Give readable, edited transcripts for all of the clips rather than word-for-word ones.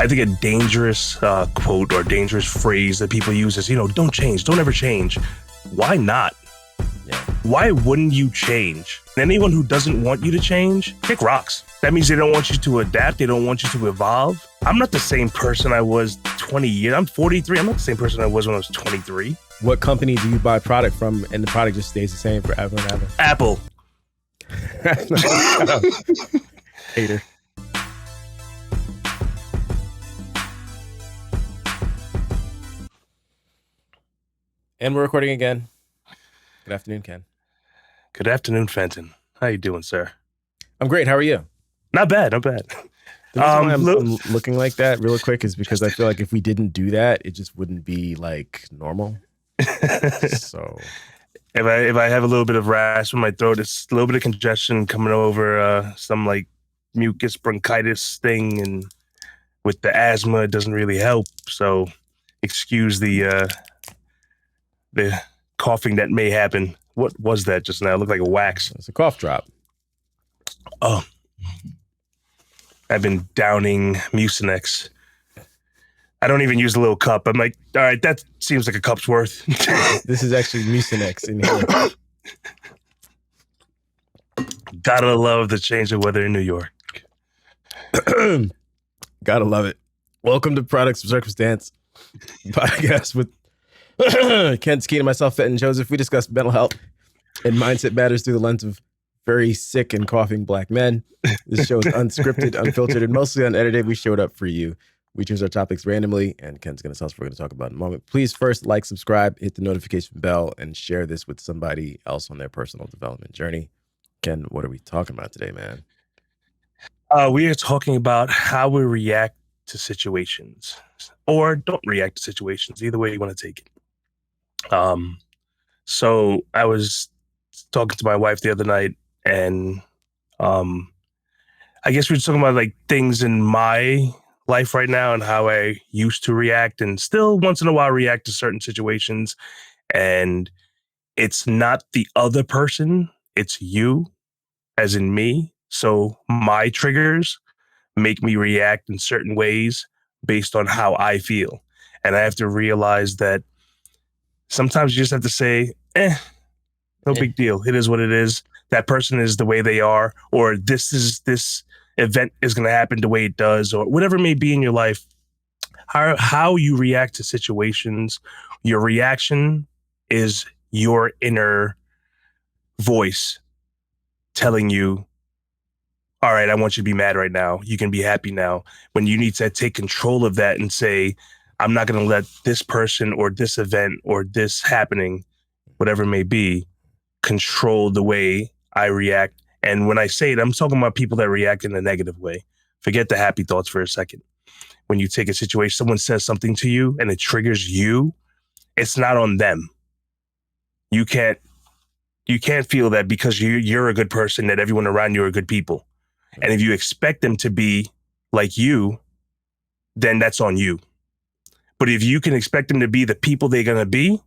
I think a dangerous quote or dangerous phrase that people use is, don't change, don't ever change. Why not? Yeah. Why wouldn't you change? Anyone who doesn't want you to change, kick rocks. That means they don't want you to adapt. They don't want you to evolve. I'm not the same person I was 20 years. I'm 43. I'm not the same person I was when I was 23. What company do you buy product from and the product just stays the same forever and ever? Apple. Hater. And we're recording again. Good afternoon, Ken. Good afternoon, Fenton. How you doing, sir? I'm great. How are you? Not bad, not bad. The reason why I'm looking like that real quick is because I feel like if we didn't do that, it just wouldn't be like normal. So if I have a little bit of rash in my throat, it's a little bit of congestion coming over some like mucus bronchitis thing, and with the asthma, it doesn't really help. So excuse the coughing that may happen. What was that just now? It looked like a wax. It's a cough drop. Oh, I've been downing Mucinex. I don't even use the little cup. I'm like, all right, that seems like a cup's worth. This is actually Mucinex in here. Gotta love the change of weather in New York. Gotta love it. Welcome to Products of Circumstance podcast with Ken Skeen and myself, Fenton Joseph. We discuss mental health and mindset matters through the lens of very sick and coughing black men. This show is unscripted, unfiltered, and mostly unedited. We showed up for you. We choose our topics randomly, and Ken's going to tell us what we're going to talk about in a moment. Please first like, subscribe, hit the notification bell, and share this with somebody else on their personal development journey. Ken, what are we talking about today, man? We are talking about how we react to situations, or don't react to situations, either way you want to take it. So I was talking to my wife the other night, and I guess we were talking about like things in my life right now and how I used to react and still once in a while react to certain situations. And it's not the other person, it's you, as in me. So my triggers make me react in certain ways based on how I feel. And I have to realize that sometimes you just have to say, no big deal. It is what it is. That person is the way they are, or this event is going to happen the way it does, or whatever it may be in your life. How you react to situations, your reaction is your inner voice telling you, all right, I want you to be mad right now. You can be happy now. When you need to take control of that and say, I'm not going to let this person or this event or this happening, whatever it may be, control the way I react. And when I say it, I'm talking about people that react in a negative way. Forget the happy thoughts for a second. When you take a situation, someone says something to you and it triggers you, it's not on them. You can't feel that because you're a good person, that everyone around you are good people. And if you expect them to be like you, then that's on you. But if you can expect them to be the people they're going to be,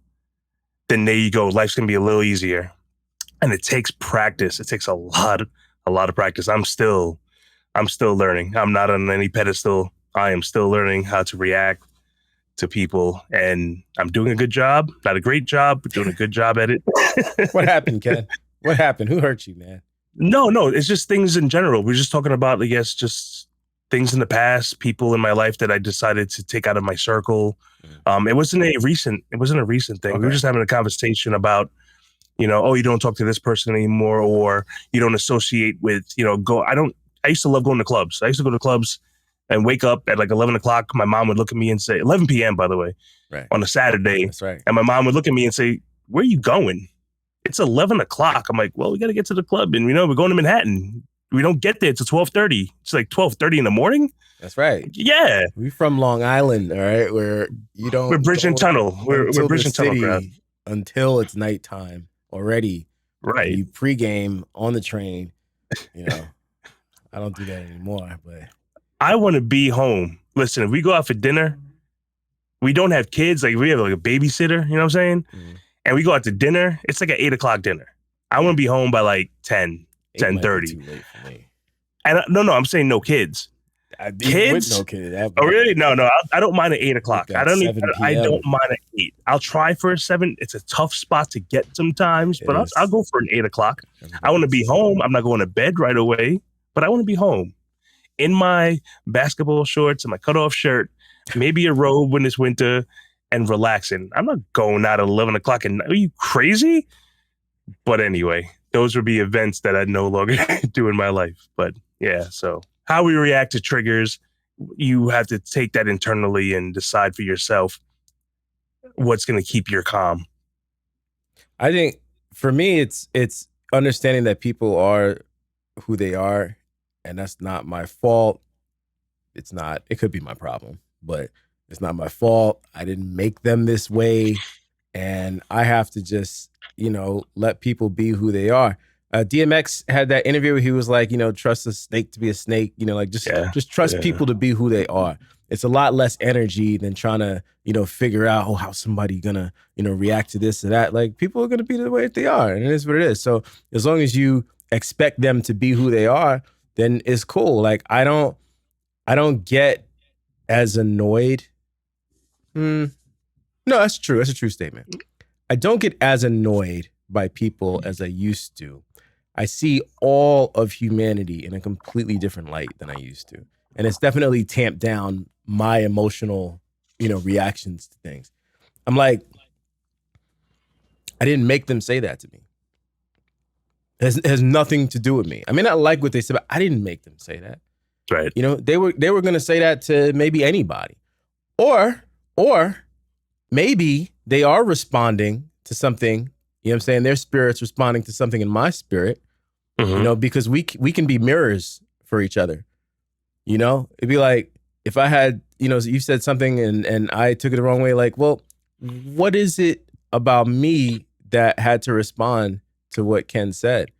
then there you go. Life's going to be a little easier. And it takes practice. It takes a lot of practice. I'm still learning. I'm not on any pedestal. I am still learning how to react to people, and I'm doing a good job. Not a great job, but doing a good job at it. What happened, Ken? What happened? Who hurt you, man? No. It's just things in general. We're just talking about, I guess, just things in the past, people in my life that I decided to take out of my circle. It wasn't a recent thing. Okay. We were just having a conversation about, you don't talk to this person anymore, or you don't associate with, I used to love going to clubs. I used to go to clubs and wake up at like 11 o'clock. My mom would look at me and say, 11 p.m., by the way, right, on a Saturday. That's right. And my mom would look at me and say, where are you going? It's 11 o'clock. I'm like, well, we got to get to the club. And, we're going to Manhattan. We don't get there till 12:30. It's like 12:30 in the morning. That's right. Yeah. We from Long Island, all right, where you don't. We're bridge and tunnel. We're bridge and tunnel crowd. Until it's nighttime already. Right. You pregame on the train. I don't do that anymore, but I want to be home. Listen, if we go out for dinner, we don't have kids. Like we have like a babysitter, you know what I'm saying? Mm-hmm. And we go out to dinner. It's like an 8 o'clock dinner. I want to be home by like 10:30. Too late for me. And no, I'm saying no kids. Kids? With no kid. Oh, really? No. I don't mind at 8 o'clock. Like that 7 I p.m. don't mind at 8. I'll try for a 7. It's a tough spot to get sometimes, but I'll go for an 8 o'clock. I want to be home. I'm not going to bed right away, but I want to be home in my basketball shorts and my cutoff shirt, maybe a robe when it's winter, and relaxing. I'm not going out at 11 o'clock. And are you crazy? But anyway, those would be events that I no longer do in my life. But yeah, so how we react to triggers, you have to take that internally and decide for yourself what's going to keep your calm. I think for me, it's understanding that people are who they are, and that's not my fault. It's not. It could be my problem, but it's not my fault. I didn't make them this way, and I have to just, let people be who they are. DMX had that interview where he was like, trust a snake to be a snake. Just trust people to be who they are. It's a lot less energy than trying to, figure out how somebody gonna, react to this or that. Like, people are gonna be the way that they are, and it is what it is. So as long as you expect them to be who they are, then it's cool. Like, I don't get as annoyed. No, that's true. That's a true statement. I don't get as annoyed by people as I used to. I see all of humanity in a completely different light than I used to. And it's definitely tamped down my emotional, reactions to things. I'm like, I didn't make them say that to me. It has nothing to do with me. I mean, I like what they said, but I didn't make them say that. Right. They were going to say that to maybe anybody. Or maybe they are responding to something, I'm saying? Their spirit's responding to something in my spirit, because we can be mirrors for each other. It'd be like, if I had, you said something and I took it the wrong way, like, well, what is it about me that had to respond to what Ken said?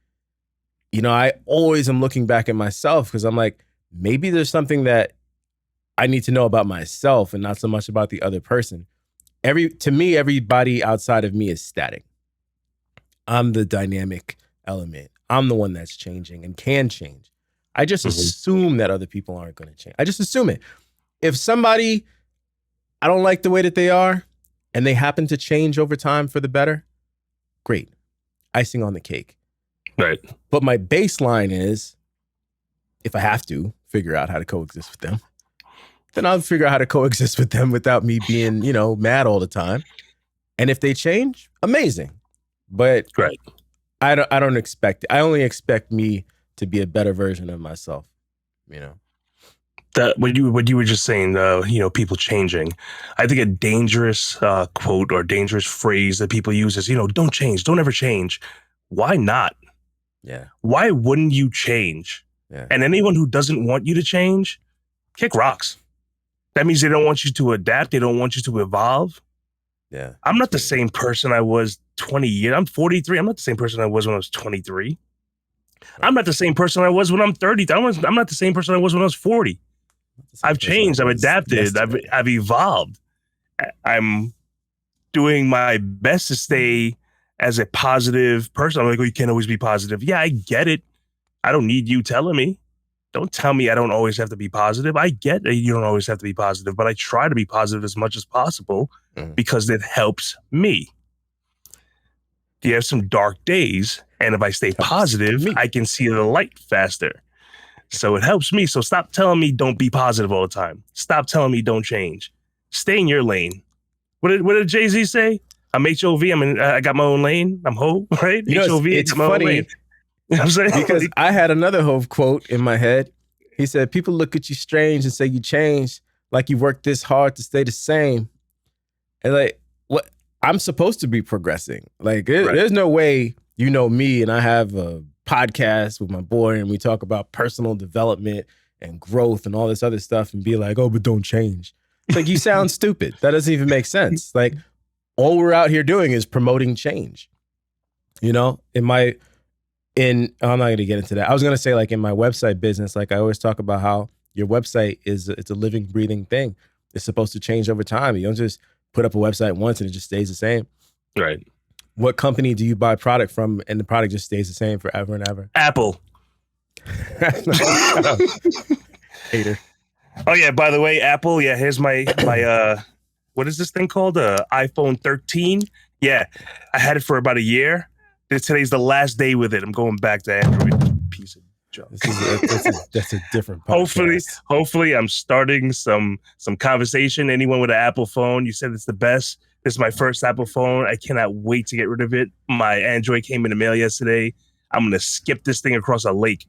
I always am looking back at myself because I'm like, maybe there's something that I need to know about myself and not so much about the other person. To me, everybody outside of me is static. I'm the dynamic element. I'm the one that's changing and can change. I just assume that other people aren't going to change. I just assume it. If somebody, I don't like the way that they are and they happen to change over time for the better, great. Icing on the cake. Right. But my baseline is, if I have to figure out how to coexist with them, then I'll figure out how to coexist with them without me being, mad all the time. And if they change, amazing. But right. I don't expect it. I only expect me to be a better version of myself, That what you were just saying, people changing. I think a dangerous quote or dangerous phrase that people use is, don't change, don't ever change. Why not? Yeah. Why wouldn't you change? Yeah. And anyone who doesn't want you to change, kick rocks. That means they don't want you to adapt. They don't want you to evolve. Yeah. I'm not the same person I was 20 years. I'm 43. I'm not the same person I was when I was 23. Right. I'm not the same person I was when I'm 30. I'm not the same person I was when I was 40. I've changed. I've adapted. I've evolved. I'm doing my best to stay as a positive person. I'm like, oh, you can't always be positive. Yeah, I get it. I don't need you telling me. Don't tell me I don't always have to be positive. I get that you don't always have to be positive, but I try to be positive as much as possible because it helps me. You have some dark days, and if I stay positive, I can see the light faster. So it helps me. So stop telling me don't be positive all the time. Stop telling me don't change. Stay in your lane. What did Jay-Z say? I'm HOV. I got my own lane. I'm Ho, right? HOV. It's funny. You know what I'm saying? Because I had another Hove quote in my head. He said, people look at you strange and say you changed, like you worked this hard to stay the same. And like, what? I'm supposed to be progressing. Like, there's no way me and I have a podcast with my boy and we talk about personal development and growth and all this other stuff and be like, oh, but don't change. It's like, you sound stupid. That doesn't even make sense. Like, all we're out here doing is promoting change. I'm not going to get into that. I was going to say, like, in my website business, like I always talk about how your website it's a living, breathing thing. It's supposed to change over time. You don't just put up a website once and it just stays the same. Right. What company do you buy product from and the product just stays the same forever and ever? Apple. Hater. Oh yeah, by the way, Apple, yeah, here's my what is this thing called? iPhone 13. Yeah, I had it for about a year. Today's the last day with it. I'm going back to Android. Piece of junk. That's a different podcast. Hopefully I'm starting some conversation. Anyone with an Apple phone, you said it's the best. This is my first Apple phone. I cannot wait to get rid of it. My Android came in the mail yesterday. I'm gonna skip this thing across a lake.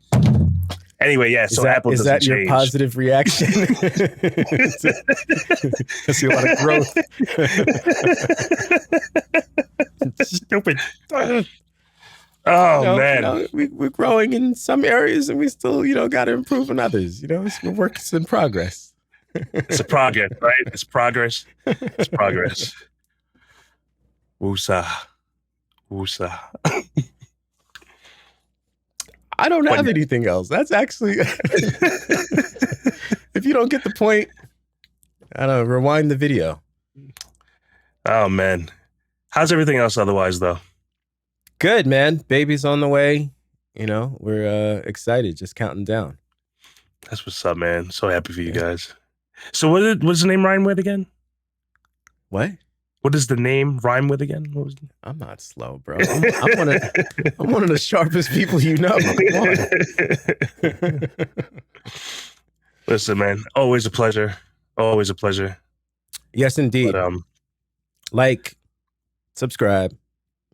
Anyway, yeah. So Apple doesn't change. Is that your positive reaction? I see a lot of growth. Stupid. Oh man, we're growing in some areas, and we still, got to improve in others. It's works in progress. It's a progress, right? It's progress. It's progress. Woosah, woosah. I don't have anything else. That's actually, if you don't get the point, I don't know, rewind the video. Oh, man. How's everything else otherwise, though? Good, man. Baby's on the way. We're excited, just counting down. That's what's up, man. So happy for you guys. So what does the name rhyme with again? What? What does the name rhyme with again? I'm not slow, bro. I'm one of the sharpest people you know. Come on. Listen, man. Always a pleasure. Always a pleasure. Yes, indeed. But, like, subscribe,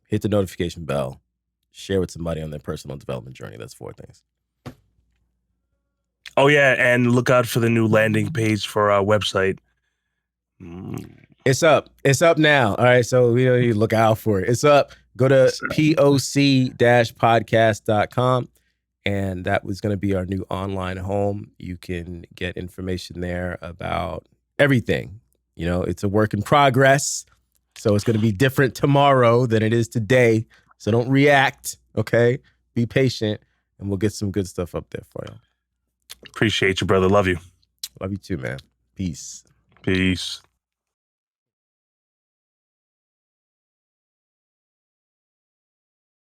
hit the notification bell, share with somebody on their personal development journey. That's 4 things. Oh, yeah. And look out for the new landing page for our website. It's up. It's up now. All right. So you look out for it. It's up. Go to poc-podcast.com. And that was going to be our new online home. You can get information there about everything. It's a work in progress. So it's going to be different tomorrow than it is today. So don't react. Okay. Be patient. And we'll get some good stuff up there for you. Appreciate you, brother. Love you. Love you too, man. Peace. Peace.